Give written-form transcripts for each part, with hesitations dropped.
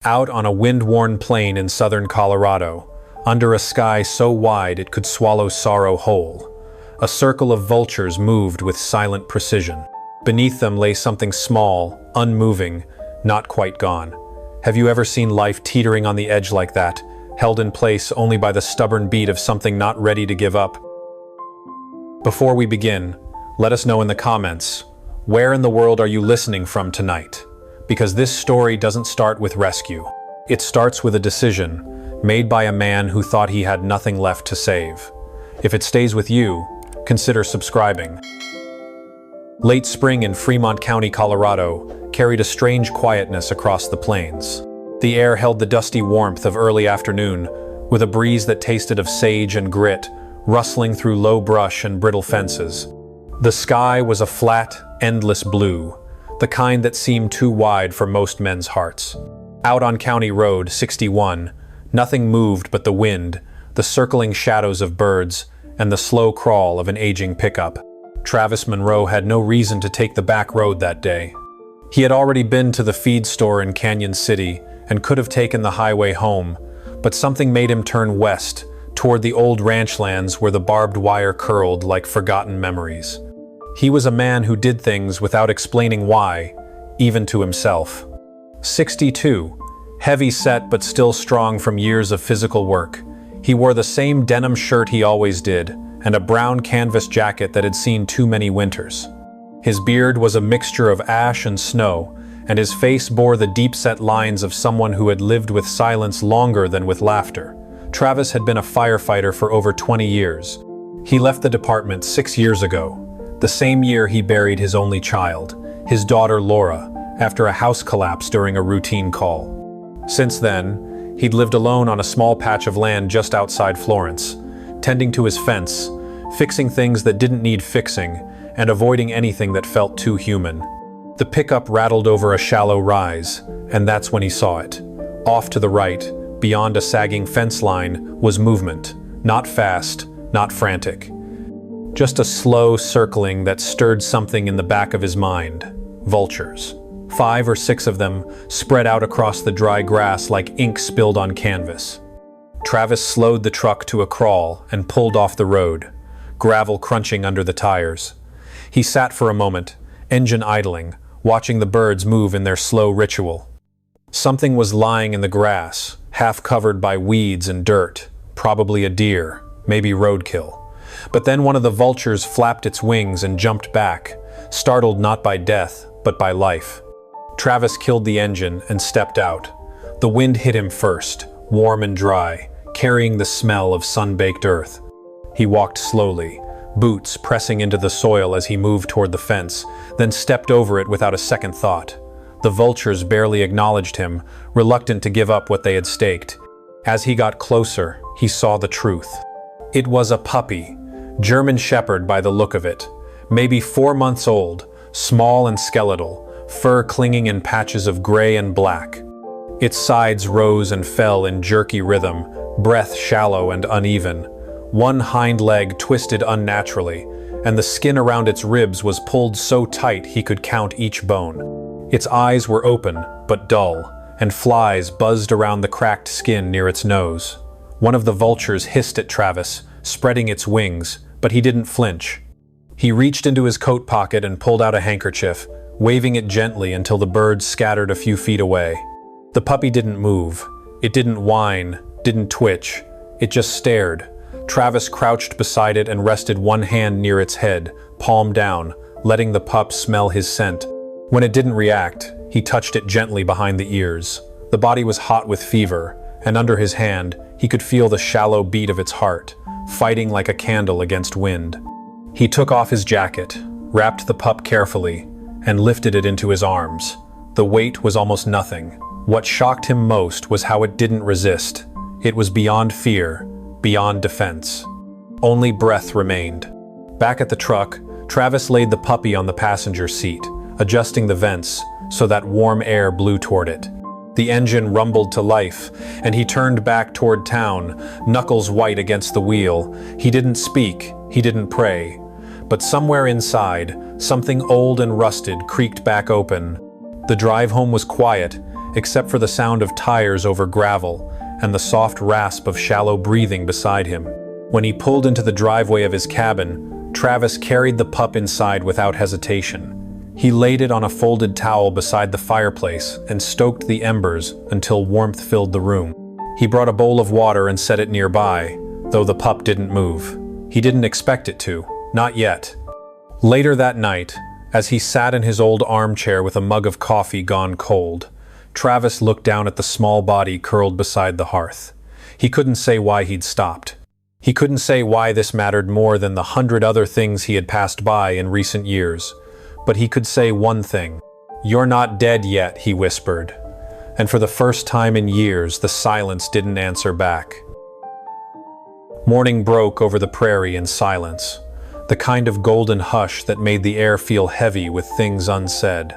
Out on a wind-worn plain in southern Colorado, under a sky so wide it could swallow sorrow whole, a circle of vultures moved with silent precision. Beneath them lay something small, unmoving, not quite gone. Have you ever seen life teetering on the edge like that, held in place only by the stubborn beat of something not ready to give up? Before we begin, let us know in the comments, where in the world are you listening from tonight? Because this story doesn't start with rescue. It starts with a decision made by a man who thought he had nothing left to save. If it stays with you, consider subscribing. Late spring in Fremont County, Colorado, carried a strange quietness across the plains. The air held the dusty warmth of early afternoon, with a breeze that tasted of sage and grit, rustling through low brush and brittle fences. The sky was a flat, endless blue, the kind that seemed too wide for most men's hearts. Out on County Road 61, nothing moved but the wind, the circling shadows of birds, and the slow crawl of an aging pickup. Travis Monroe had no reason to take the back road that day. He had already been to the feed store in Canyon City and could have taken the highway home, but something made him turn west, toward the old ranchlands where the barbed wire curled like forgotten memories. He was a man who did things without explaining why, even to himself. 62, heavy-set but still strong from years of physical work. He wore the same denim shirt he always did, and a brown canvas jacket that had seen too many winters. His beard was a mixture of ash and snow, and his face bore the deep-set lines of someone who had lived with silence longer than with laughter. Travis had been a firefighter for over 20 years. He left the department 6 years ago, the same year he buried his only child, his daughter Laura, after a house collapse during a routine call. Since then, he'd lived alone on a small patch of land just outside Florence, tending to his fence, fixing things that didn't need fixing, and avoiding anything that felt too human. The pickup rattled over a shallow rise, and that's when he saw it. Off to the right, beyond a sagging fence line, was movement. Not fast, not frantic. Just a slow circling that stirred something in the back of his mind. Vultures. 5 or 6 of them spread out across the dry grass like ink spilled on canvas. Travis slowed the truck to a crawl and pulled off the road, gravel crunching under the tires. He sat for a moment, engine idling, watching the birds move in their slow ritual. Something was lying in the grass, half covered by weeds and dirt, probably a deer, maybe roadkill. But then one of the vultures flapped its wings and jumped back, startled not by death, but by life. Travis killed the engine and stepped out. The wind hit him first, warm and dry, carrying the smell of sun-baked earth. He walked slowly, boots pressing into the soil as he moved toward the fence, then stepped over it without a second thought. The vultures barely acknowledged him, reluctant to give up what they had staked. As he got closer, he saw the truth. It was a puppy, German Shepherd by the look of it, maybe 4 months old, small and skeletal, fur clinging in patches of gray and black. Its sides rose and fell in jerky rhythm, breath shallow and uneven. One hind leg twisted unnaturally, and the skin around its ribs was pulled so tight he could count each bone. Its eyes were open, but dull, and flies buzzed around the cracked skin near its nose. One of the vultures hissed at Travis, spreading its wings, but he didn't flinch. He reached into his coat pocket and pulled out a handkerchief, waving it gently until the birds scattered a few feet away. The puppy didn't move. It didn't whine, didn't twitch. It just stared. Travis crouched beside it and rested one hand near its head, palm down, letting the pup smell his scent. When it didn't react, he touched it gently behind the ears. The body was hot with fever, and under his hand, he could feel the shallow beat of its heart, fighting like a candle against wind. He took off his jacket, wrapped the pup carefully, and lifted it into his arms. The weight was almost nothing. What shocked him most was how it didn't resist. It was beyond fear, beyond defense. Only breath remained. Back at the truck, Travis laid the puppy on the passenger seat, adjusting the vents so that warm air blew toward it. The engine rumbled to life, and he turned back toward town, knuckles white against the wheel. He didn't speak, he didn't pray. But somewhere inside, something old and rusted creaked back open. The drive home was quiet, except for the sound of tires over gravel and the soft rasp of shallow breathing beside him. When he pulled into the driveway of his cabin, Travis carried the pup inside without hesitation. He laid it on a folded towel beside the fireplace and stoked the embers until warmth filled the room. He brought a bowl of water and set it nearby, though the pup didn't move. He didn't expect it to, not yet. Later that night, as he sat in his old armchair with a mug of coffee gone cold, Travis looked down at the small body curled beside the hearth. He couldn't say why he'd stopped. He couldn't say why this mattered more than the 100 other things he had passed by in recent years. But he could say one thing. "You're not dead yet," he whispered. And for the first time in years, the silence didn't answer back. Morning broke over the prairie in silence, the kind of golden hush that made the air feel heavy with things unsaid.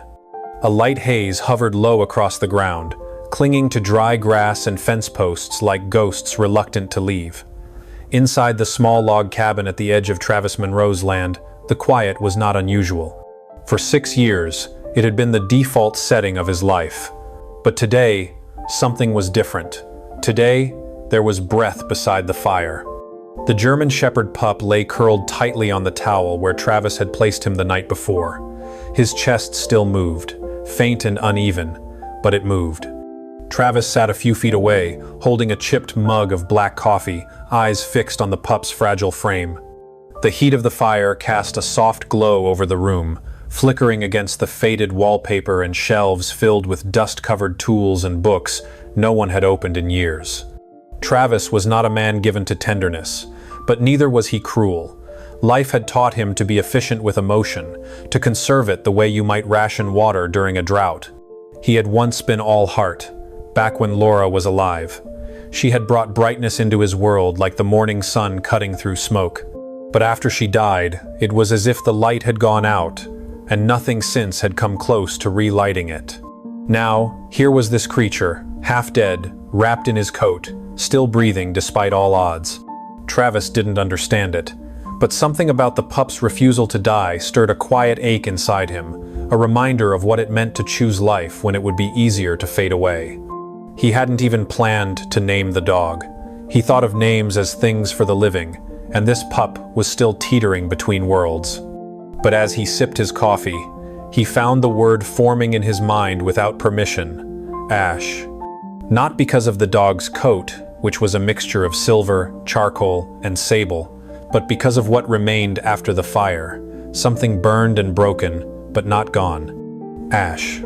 A light haze hovered low across the ground, clinging to dry grass and fence posts like ghosts reluctant to leave. Inside the small log cabin at the edge of Travis Monroe's land, the quiet was not unusual. For 6 years, it had been the default setting of his life. But today, something was different. Today, there was breath beside the fire. The German Shepherd pup lay curled tightly on the towel where Travis had placed him the night before. His chest still moved, faint and uneven, but it moved. Travis sat a few feet away, holding a chipped mug of black coffee, eyes fixed on the pup's fragile frame. The heat of the fire cast a soft glow over the room, flickering against the faded wallpaper and shelves filled with dust-covered tools and books no one had opened in years. Travis was not a man given to tenderness, but neither was he cruel. Life had taught him to be efficient with emotion, to conserve it the way you might ration water during a drought. He had once been all heart, back when Laura was alive. She had brought brightness into his world like the morning sun cutting through smoke. But after she died, it was as if the light had gone out, and nothing since had come close to relighting it. Now, here was this creature, half dead, wrapped in his coat, still breathing despite all odds. Travis didn't understand it, but something about the pup's refusal to die stirred a quiet ache inside him, a reminder of what it meant to choose life when it would be easier to fade away. He hadn't even planned to name the dog. He thought of names as things for the living, and this pup was still teetering between worlds. But as he sipped his coffee, he found the word forming in his mind without permission: Ash. Not because of the dog's coat, which was a mixture of silver, charcoal, and sable, but because of what remained after the fire, something burned and broken, but not gone. Ash.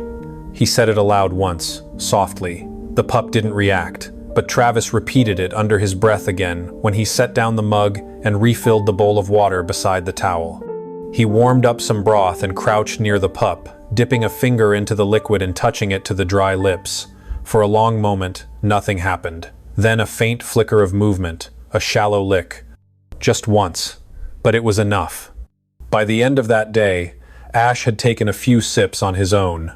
He said it aloud once, softly. The pup didn't react, but Travis repeated it under his breath again when he set down the mug and refilled the bowl of water beside the towel. He warmed up some broth and crouched near the pup, dipping a finger into the liquid and touching it to the dry lips. For a long moment, nothing happened. Then a faint flicker of movement, a shallow lick. Just once, but it was enough. By the end of that day, Ash had taken a few sips on his own.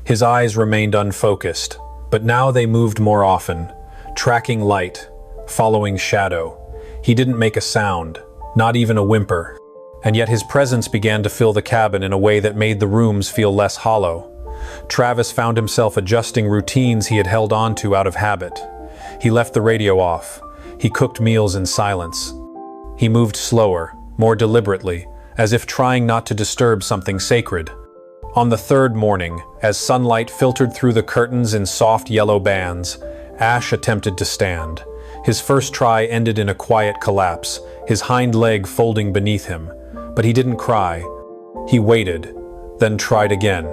His eyes remained unfocused, but now they moved more often, tracking light, following shadow. He didn't make a sound, not even a whimper. And yet his presence began to fill the cabin in a way that made the rooms feel less hollow. Travis found himself adjusting routines he had held on to out of habit. He left the radio off. He cooked meals in silence. He moved slower, more deliberately, as if trying not to disturb something sacred. On the third morning, as sunlight filtered through the curtains in soft yellow bands, Ash attempted to stand. His first try ended in a quiet collapse, his hind leg folding beneath him. But he didn't cry. He waited, then tried again.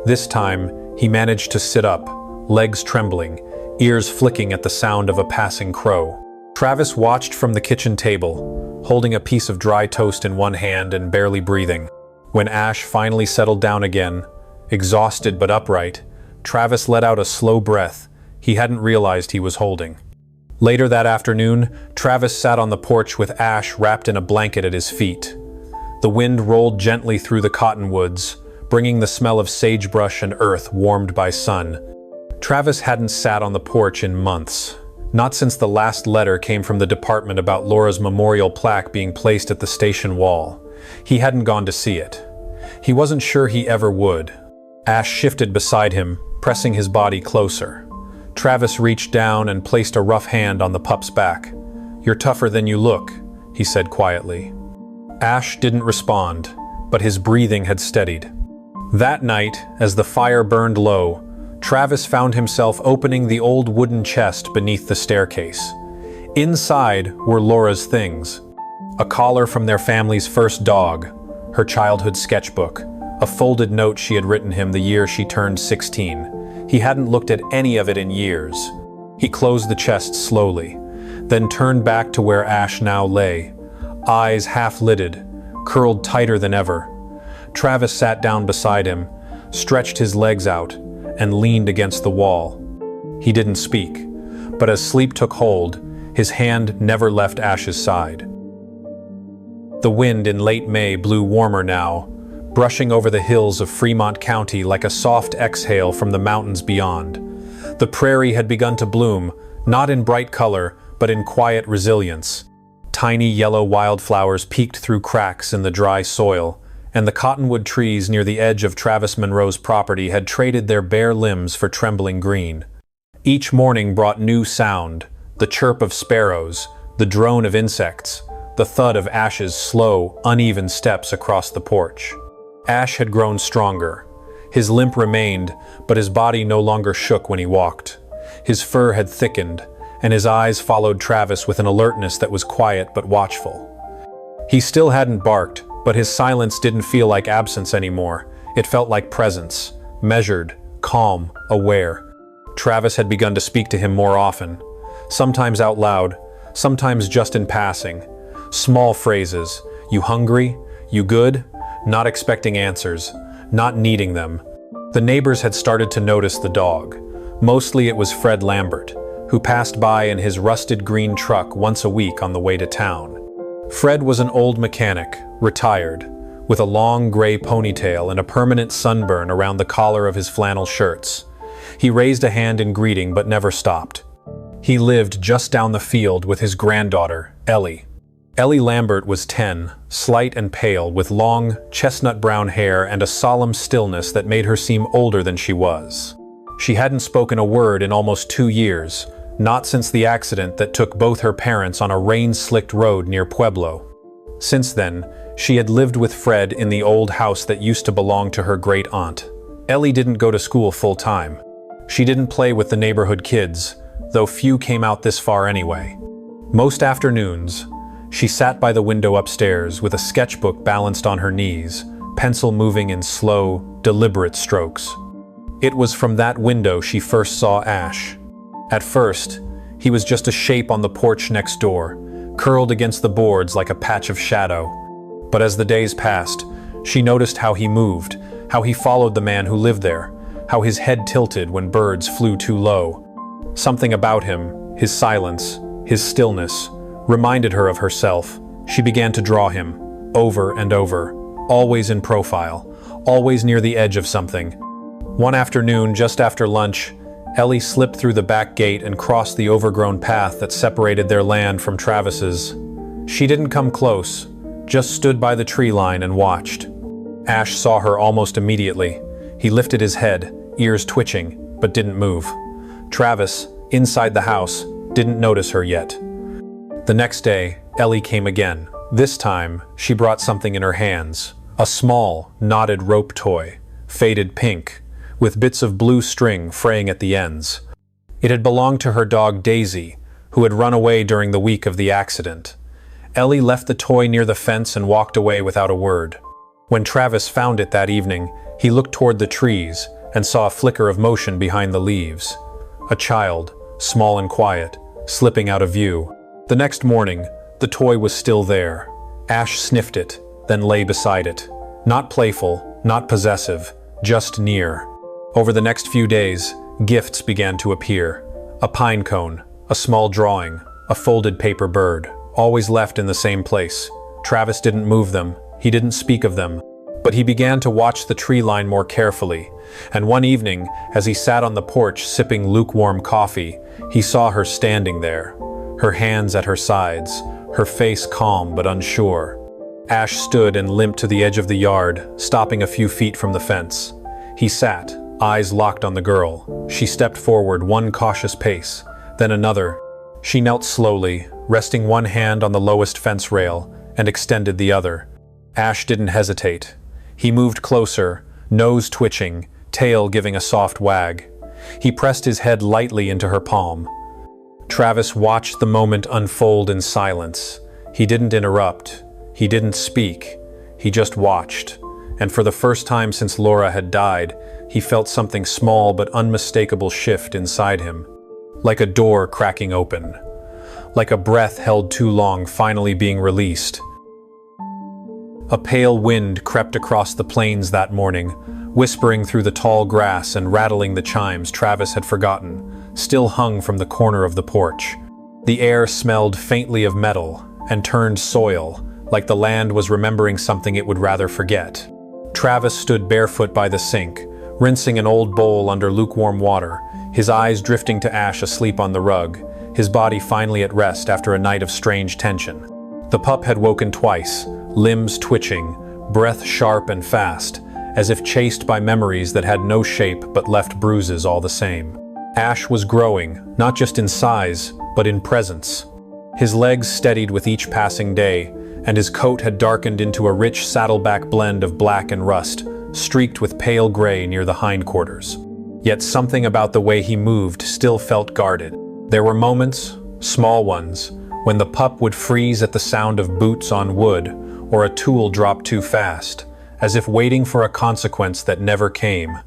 This time, he managed to sit up, legs trembling, ears flicking at the sound of a passing crow. Travis watched from the kitchen table, holding a piece of dry toast in one hand and barely breathing. When Ash finally settled down again, exhausted but upright, Travis let out a slow breath he hadn't realized he was holding. Later that afternoon, Travis sat on the porch with Ash wrapped in a blanket at his feet. The wind rolled gently through the cottonwoods, bringing the smell of sagebrush and earth warmed by sun. Travis hadn't sat on the porch in months, not since the last letter came from the department about Laura's memorial plaque being placed at the station wall. He hadn't gone to see it. He wasn't sure he ever would. Ash shifted beside him, pressing his body closer. Travis reached down and placed a rough hand on the pup's back. "You're tougher than you look," he said quietly. Ash didn't respond, but his breathing had steadied. That night, as the fire burned low, Travis found himself opening the old wooden chest beneath the staircase. Inside were Laura's things: a collar from their family's first dog, her childhood sketchbook, a folded note she had written him the year she turned 16. He hadn't looked at any of it in years. He closed the chest slowly, then turned back to where Ash now lay, eyes half-lidded, curled tighter than ever. Travis sat down beside him, stretched his legs out, and leaned against the wall. He didn't speak, but as sleep took hold, his hand never left Ash's side. The wind in late May blew warmer now, brushing over the hills of Fremont County like a soft exhale from the mountains beyond. The prairie had begun to bloom, not in bright color, but in quiet resilience. Tiny yellow wildflowers peeked through cracks in the dry soil, and the cottonwood trees near the edge of Travis Monroe's property had traded their bare limbs for trembling green. Each morning brought new sound: the chirp of sparrows, the drone of insects, the thud of Ash's slow, uneven steps across the porch. Ash had grown stronger. His limp remained, but his body no longer shook when he walked. His fur had thickened, and his eyes followed Travis with an alertness that was quiet but watchful. He still hadn't barked, but his silence didn't feel like absence anymore. It felt like presence, measured, calm, aware. Travis had begun to speak to him more often, sometimes out loud, sometimes just in passing. Small phrases: "You hungry? You good?" Not expecting answers, not needing them. The neighbors had started to notice the dog. Mostly it was Fred Lambert, who passed by in his rusted green truck once a week on the way to town. Fred was an old mechanic, retired, with a long gray ponytail and a permanent sunburn around the collar of his flannel shirts. He raised a hand in greeting but never stopped. He lived just down the field with his granddaughter, Ellie. Ellie Lambert was 10, slight and pale, with long, chestnut-brown hair and a solemn stillness that made her seem older than she was. She hadn't spoken a word in almost 2 years, not since the accident that took both her parents on a rain-slicked road near Pueblo. Since then, she had lived with Fred in the old house that used to belong to her great-aunt. Ellie didn't go to school full-time. She didn't play with the neighborhood kids, though few came out this far anyway. Most afternoons, she sat by the window upstairs with a sketchbook balanced on her knees, pencil moving in slow, deliberate strokes. It was from that window she first saw Ash. At first, he was just a shape on the porch next door, curled against the boards like a patch of shadow. But as the days passed, she noticed how he moved, how he followed the man who lived there, how his head tilted when birds flew too low. Something about him, his silence, his stillness, reminded her of herself. She began to draw him, over and over, always in profile, always near the edge of something. One afternoon, just after lunch, Ellie slipped through the back gate and crossed the overgrown path that separated their land from Travis's. She didn't come close, just stood by the tree line and watched. Ash saw her almost immediately. He lifted his head, ears twitching, but didn't move. Travis, inside the house, didn't notice her yet. The next day, Ellie came again. This time, she brought something in her hands. A small, knotted rope toy, faded pink, with bits of blue string fraying at the ends. It had belonged to her dog Daisy, who had run away during the week of the accident. Ellie left the toy near the fence and walked away without a word. When Travis found it that evening, he looked toward the trees and saw a flicker of motion behind the leaves. A child, small and quiet, slipping out of view. The next morning, the toy was still there. Ash sniffed it, then lay beside it. Not playful, not possessive, just near. Over the next few days, gifts began to appear. A pine cone, a small drawing, a folded paper bird, always left in the same place. Travis didn't move them, he didn't speak of them, but he began to watch the tree line more carefully, and one evening, as he sat on the porch sipping lukewarm coffee, he saw her standing there, her hands at her sides, her face calm but unsure. Ash stood and limped to the edge of the yard, stopping a few feet from the fence. He sat, eyes locked on the girl. She stepped forward one cautious pace, then another. She knelt slowly, resting one hand on the lowest fence rail, and extended the other. Ash didn't hesitate. He moved closer, nose twitching, tail giving a soft wag. He pressed his head lightly into her palm. Travis watched the moment unfold in silence. He didn't interrupt. He didn't speak. He just watched. And for the first time since Laura had died, he felt something small but unmistakable shift inside him. Like a door cracking open. Like a breath held too long finally being released. A pale wind crept across the plains that morning, whispering through the tall grass and rattling the chimes Travis had forgotten, still hung from the corner of the porch. The air smelled faintly of metal and turned soil, like the land was remembering something it would rather forget. Travis stood barefoot by the sink, rinsing an old bowl under lukewarm water, his eyes drifting to Ash asleep on the rug, his body finally at rest after a night of strange tension. The pup had woken twice, limbs twitching, breath sharp and fast, as if chased by memories that had no shape but left bruises all the same. Ash was growing, not just in size, but in presence. His legs steadied with each passing day, and his coat had darkened into a rich saddleback blend of black and rust, streaked with pale gray near the hindquarters. Yet something about the way he moved still felt guarded. There were moments, small ones, when the pup would freeze at the sound of boots on wood or a tool dropped too fast, as if waiting for a consequence that never came.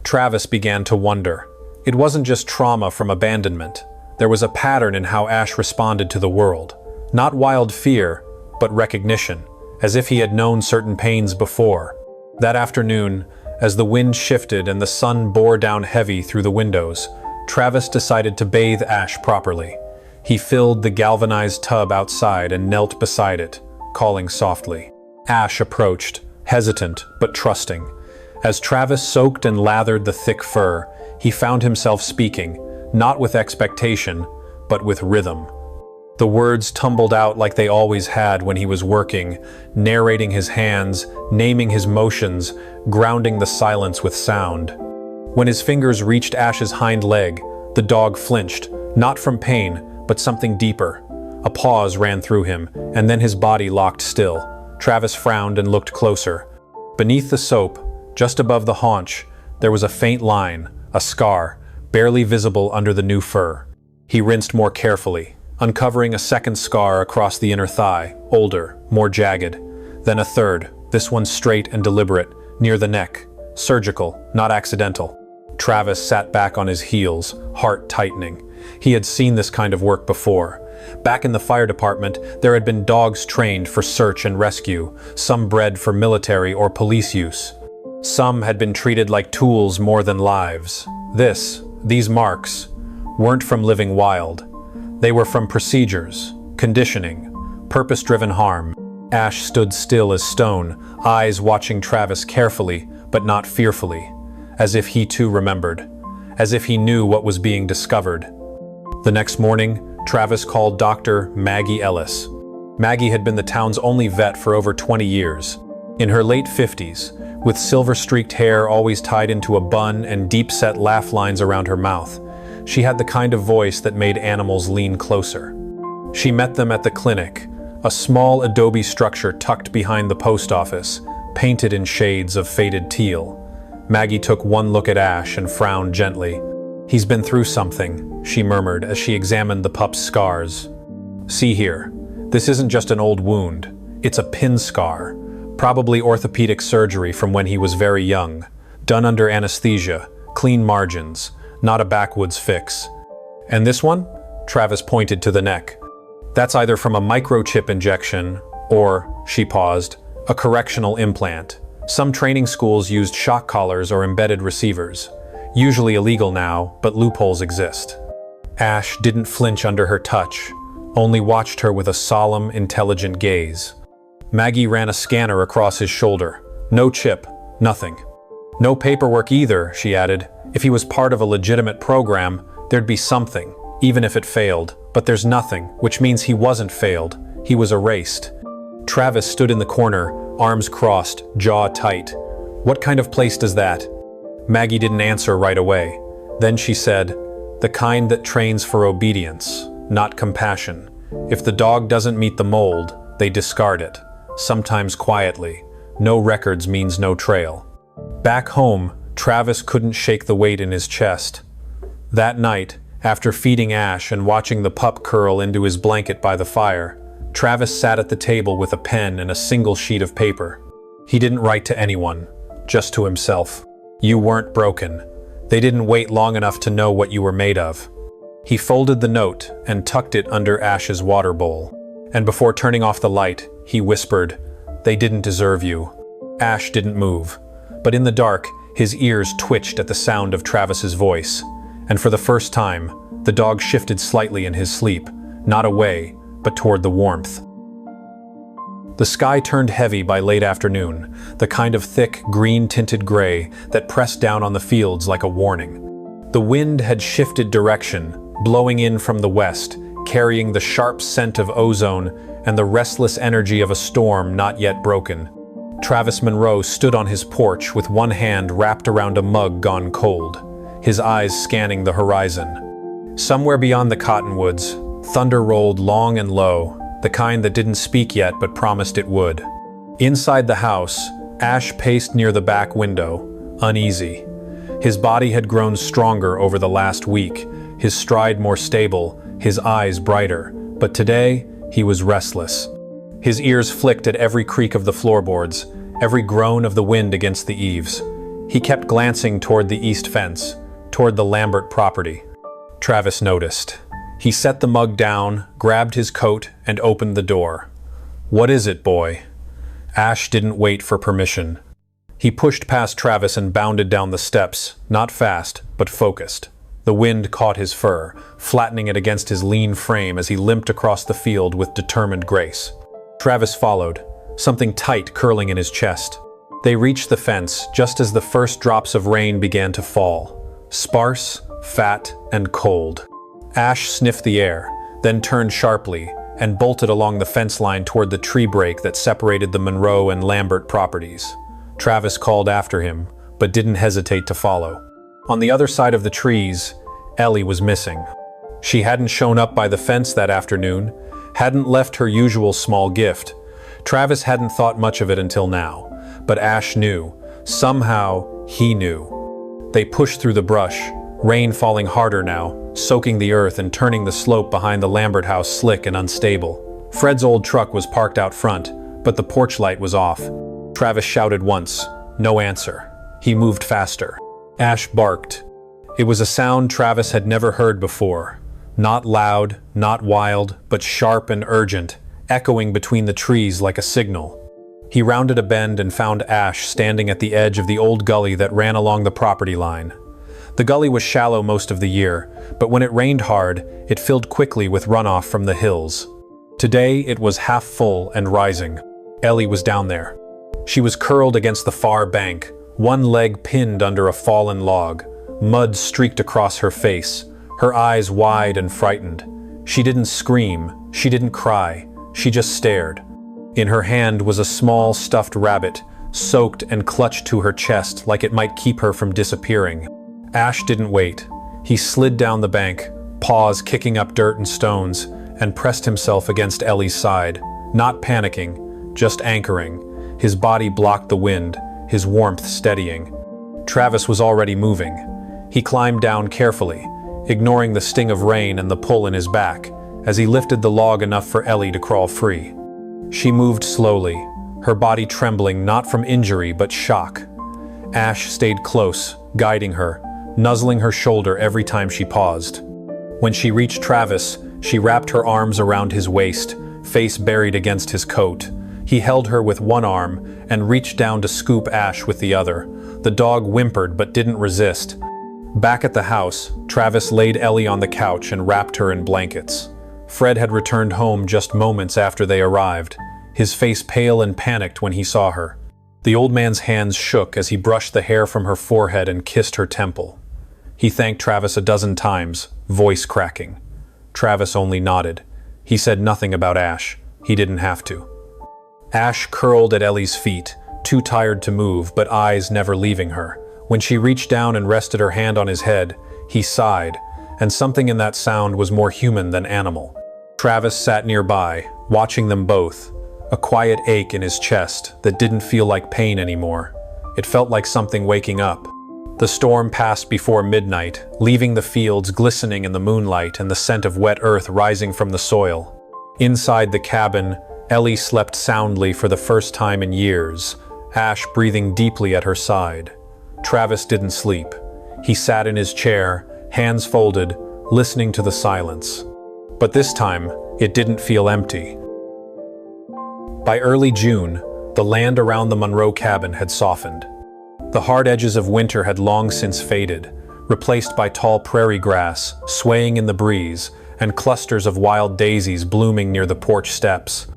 Travis began to wonder. It wasn't just trauma from abandonment. There was a pattern in how Ash responded to the world. Not wild fear, but recognition, as if he had known certain pains before. That afternoon, as the wind shifted and the sun bore down heavy through the windows, Travis decided to bathe Ash properly. He filled the galvanized tub outside and knelt beside it, calling softly. Ash approached, hesitant but trusting. As Travis soaked and lathered the thick fur, he found himself speaking, not with expectation, but with rhythm. The words tumbled out like they always had when he was working, narrating his hands, naming his motions, grounding the silence with sound. When his fingers reached Ash's hind leg, the dog flinched, not from pain, but something deeper. A pause ran through him, and then his body locked still. Travis frowned and looked closer. Beneath the soap, just above the haunch, there was a faint line, a scar, barely visible under the new fur. He rinsed more carefully, uncovering a second scar across the inner thigh, older, more jagged. Then a third, this one straight and deliberate, near the neck. Surgical, not accidental. Travis sat back on his heels, heart tightening. He had seen this kind of work before. Back in the fire department, there had been dogs trained for search and rescue, some bred for military or police use. Some had been treated like tools more than lives. These marks, weren't from living wild. They were from procedures, conditioning, purpose-driven harm. Ash stood still as stone, eyes watching Travis carefully, but not fearfully, as if he too remembered, as if he knew what was being discovered. The next morning, Travis called Dr. Maggie Ellis. Maggie had been the town's only vet for over 20 years. In her late 50s, with silver-streaked hair always tied into a bun and deep-set laugh lines around her mouth, she had the kind of voice that made animals lean closer. She met them at the clinic, a small adobe structure tucked behind the post office, painted in shades of faded teal. Maggie took one look at Ash and frowned gently. "He's been through something," she murmured as she examined the pup's scars. "See here, this isn't just an old wound. It's a pin scar, probably orthopedic surgery from when he was very young, done under anesthesia, clean margins, not a backwoods fix. And this one?" Travis pointed to the neck. "That's either from a microchip injection or," she paused, "a correctional implant. Some training schools used shock collars or embedded receivers. Usually illegal now, but loopholes exist." Ash didn't flinch under her touch, only watched her with a solemn, intelligent gaze. Maggie ran a scanner across his shoulder. "No chip, nothing. No paperwork either," she added. "If he was part of a legitimate program, there'd be something, even if it failed. But there's nothing, which means he wasn't failed. He was erased." Travis stood in the corner, arms crossed, jaw tight. "What kind of place does that?" Maggie didn't answer right away. Then she said, "The kind that trains for obedience, not compassion. If the dog doesn't meet the mold, they discard it, sometimes quietly. No records means no trail." Back home, Travis couldn't shake the weight in his chest. That night, after feeding Ash and watching the pup curl into his blanket by the fire, Travis sat at the table with a pen and a single sheet of paper. He didn't write to anyone, just to himself. You weren't broken. They didn't wait long enough to know what you were made of. He folded the note and tucked it under Ash's water bowl. And before turning off the light, he whispered, "They didn't deserve you." Ash didn't move, but in the dark, his ears twitched at the sound of Travis's voice. And for the first time, the dog shifted slightly in his sleep, not away, but toward the warmth. The sky turned heavy by late afternoon, the kind of thick, green-tinted gray that pressed down on the fields like a warning. The wind had shifted direction, blowing in from the west, carrying the sharp scent of ozone and the restless energy of a storm not yet broken. Travis Monroe stood on his porch with one hand wrapped around a mug gone cold, his eyes scanning the horizon. Somewhere beyond the cottonwoods, thunder rolled long and low, the kind that didn't speak yet but promised it would. Inside the house, Ash paced near the back window, uneasy. His body had grown stronger over the last week, his stride more stable, his eyes brighter, but today he was restless. His ears flicked at every creak of the floorboards, every groan of the wind against the eaves. He kept glancing toward the east fence, toward the Lambert property. Travis noticed. He set the mug down, grabbed his coat, and opened the door. "What is it, boy?" Ash didn't wait for permission. He pushed past Travis and bounded down the steps, not fast, but focused. The wind caught his fur, flattening it against his lean frame as he limped across the field with determined grace. Travis followed, something tight curling in his chest. They reached the fence just as the first drops of rain began to fall, sparse, fat, and cold. Ash sniffed the air, then turned sharply and bolted along the fence line toward the tree break that separated the Monroe and Lambert properties. Travis called after him, but didn't hesitate to follow. On the other side of the trees, Ellie was missing. She hadn't shown up by the fence that afternoon, hadn't left her usual small gift. Travis hadn't thought much of it until now, but Ash knew. Somehow, he knew. They pushed through the brush, rain falling harder now, soaking the earth and turning the slope behind the Lambert house slick and unstable. Fred's old truck was parked out front, but the porch light was off. Travis shouted once, no answer. He moved faster. Ash barked. It was a sound Travis had never heard before. Not loud, not wild, but sharp and urgent, echoing between the trees like a signal. He rounded a bend and found Ash standing at the edge of the old gully that ran along the property line. The gully was shallow most of the year, but when it rained hard, it filled quickly with runoff from the hills. Today, it was half full and rising. Ellie was down there. She was curled against the far bank, one leg pinned under a fallen log. Mud streaked across her face, her eyes wide and frightened. She didn't scream, she didn't cry, she just stared. In her hand was a small stuffed rabbit, soaked and clutched to her chest like it might keep her from disappearing. Ash didn't wait. He slid down the bank, paws kicking up dirt and stones, and pressed himself against Ellie's side, not panicking, just anchoring. His body blocked the wind, his warmth steadying. Travis was already moving. He climbed down carefully, ignoring the sting of rain and the pull in his back, as he lifted the log enough for Ellie to crawl free. She moved slowly, her body trembling not from injury but shock. Ash stayed close, guiding her, nuzzling her shoulder every time she paused. When she reached Travis, she wrapped her arms around his waist, face buried against his coat. He held her with one arm and reached down to scoop Ash with the other. The dog whimpered but didn't resist. Back at the house, Travis laid Ellie on the couch and wrapped her in blankets. Fred had returned home just moments after they arrived, his face pale and panicked when he saw her. The old man's hands shook as he brushed the hair from her forehead and kissed her temple. He thanked Travis a dozen times, voice cracking. Travis only nodded. He said nothing about Ash. He didn't have to. Ash curled at Ellie's feet, too tired to move but eyes never leaving her. When she reached down and rested her hand on his head, he sighed, and something in that sound was more human than animal. Travis sat nearby, watching them both, a quiet ache in his chest that didn't feel like pain anymore. It felt like something waking up. The storm passed before midnight, leaving the fields glistening in the moonlight and the scent of wet earth rising from the soil. Inside the cabin, Ellie slept soundly for the first time in years, Ash breathing deeply at her side. Travis didn't sleep. He sat in his chair, hands folded, listening to the silence. But this time, it didn't feel empty. By early June, the land around the Monroe cabin had softened. The hard edges of winter had long since faded, replaced by tall prairie grass swaying in the breeze and clusters of wild daisies blooming near the porch steps.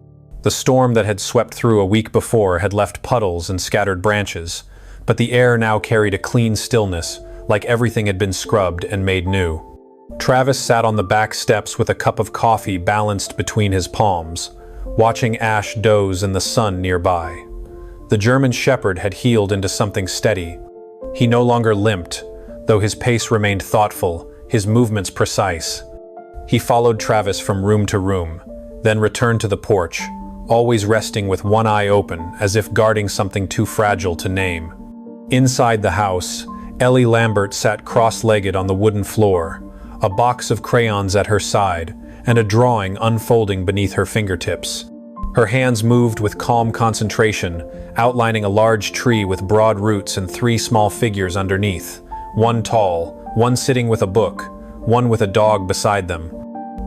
The storm that had swept through a week before had left puddles and scattered branches, but the air now carried a clean stillness, like everything had been scrubbed and made new. Travis sat on the back steps with a cup of coffee balanced between his palms, watching Ash doze in the sun nearby. The German shepherd had healed into something steady. He no longer limped, though his pace remained thoughtful, his movements precise. He followed Travis from room to room, then returned to the porch, always resting with one eye open, as if guarding something too fragile to name. Inside the house, Ellie Lambert sat cross-legged on the wooden floor, a box of crayons at her side, and a drawing unfolding beneath her fingertips. Her hands moved with calm concentration, outlining a large tree with broad roots and 3 small figures underneath, one tall, one sitting with a book, one with a dog beside them.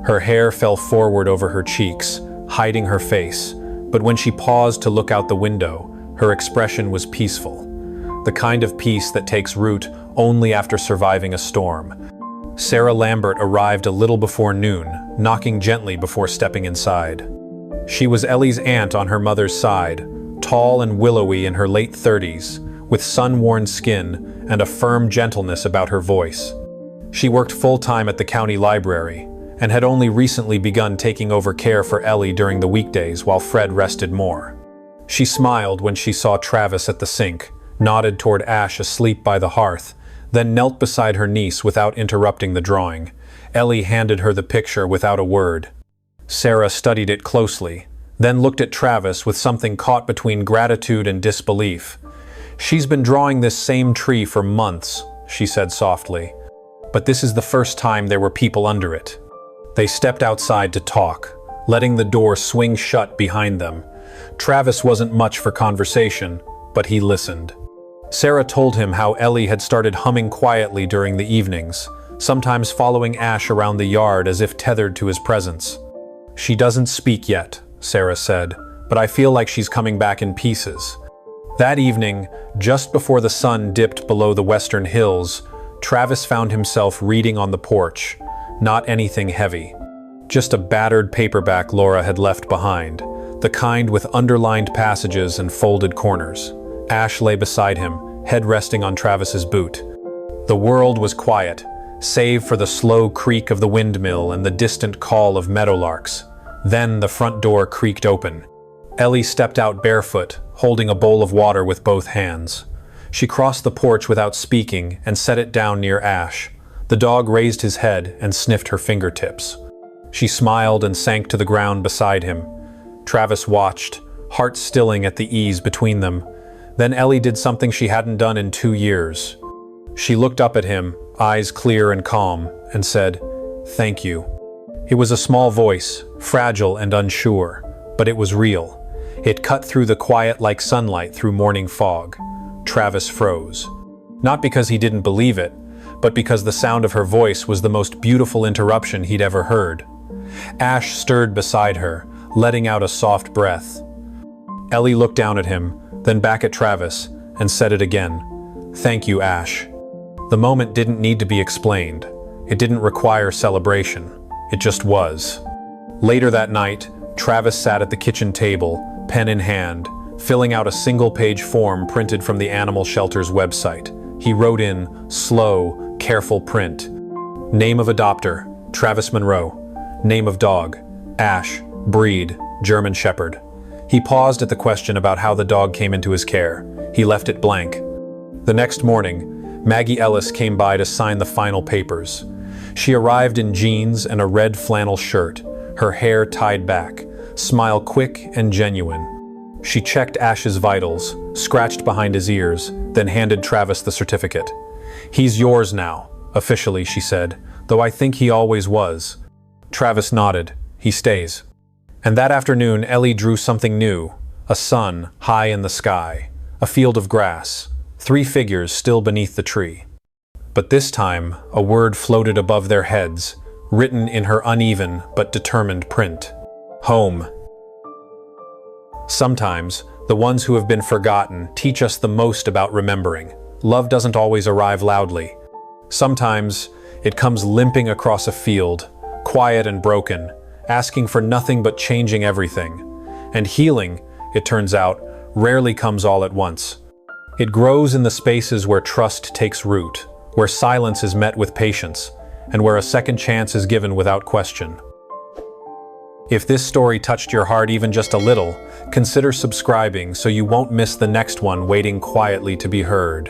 Her hair fell forward over her cheeks, hiding her face, but when she paused to look out the window, her expression was peaceful. The kind of peace that takes root only after surviving a storm. Sarah Lambert arrived a little before noon, knocking gently before stepping inside. She was Ellie's aunt on her mother's side, tall and willowy in her late 30s, with sun-worn skin and a firm gentleness about her voice. She worked full-time at the county library, and had only recently begun taking over care for Ellie during the weekdays while Fred rested more. She smiled when she saw Travis at the sink, nodded toward Ash asleep by the hearth, then knelt beside her niece without interrupting the drawing. Ellie handed her the picture without a word. Sarah studied it closely, then looked at Travis with something caught between gratitude and disbelief. "She's been drawing this same tree for months," she said softly. "But this is the first time there were people under it." They stepped outside to talk, letting the door swing shut behind them. Travis wasn't much for conversation, but he listened. Sarah told him how Ellie had started humming quietly during the evenings, sometimes following Ash around the yard as if tethered to his presence. "She doesn't speak yet," Sarah said, "but I feel like she's coming back in pieces." That evening, just before the sun dipped below the western hills, Travis found himself reading on the porch. Not anything heavy. Just a battered paperback Laura had left behind, the kind with underlined passages and folded corners. Ash lay beside him, head resting on Travis's boot. The world was quiet, save for the slow creak of the windmill and the distant call of meadowlarks. Then the front door creaked open. Ellie stepped out barefoot, holding a bowl of water with both hands. She crossed the porch without speaking and set it down near Ash. The dog raised his head and sniffed her fingertips. She smiled and sank to the ground beside him. Travis watched, heart stilling at the ease between them. Then Ellie did something she hadn't done in 2 years. She looked up at him, eyes clear and calm, and said, "Thank you." It was a small voice, fragile and unsure, but it was real. It cut through the quiet like sunlight through morning fog. Travis froze. Not because he didn't believe it, but because the sound of her voice was the most beautiful interruption he'd ever heard. Ash stirred beside her, letting out a soft breath. Ellie looked down at him, then back at Travis, and said it again. "Thank you, Ash." The moment didn't need to be explained. It didn't require celebration. It just was. Later that night, Travis sat at the kitchen table, pen in hand, filling out a single-page form printed from the animal shelter's website. He wrote in slow, careful print. Name of adopter, Travis Monroe. Name of dog, Ash. Breed, German Shepherd. He paused at the question about how the dog came into his care. He left it blank. The next morning, Maggie Ellis came by to sign the final papers. She arrived in jeans and a red flannel shirt, her hair tied back, smile quick and genuine. She checked Ash's vitals, scratched behind his ears, then handed Travis the certificate. "He's yours now, officially," she said, "though I think he always was." Travis nodded. "He stays." And that afternoon, Ellie drew something new, a sun high in the sky, a field of grass, 3 figures still beneath the tree. But this time, a word floated above their heads, written in her uneven but determined print. Home. Sometimes, the ones who have been forgotten teach us the most about remembering. Love doesn't always arrive loudly. Sometimes, it comes limping across a field, quiet and broken, asking for nothing but changing everything. And healing, it turns out, rarely comes all at once. It grows in the spaces where trust takes root, where silence is met with patience, and where a second chance is given without question. If this story touched your heart even just a little, consider subscribing so you won't miss the next one waiting quietly to be heard.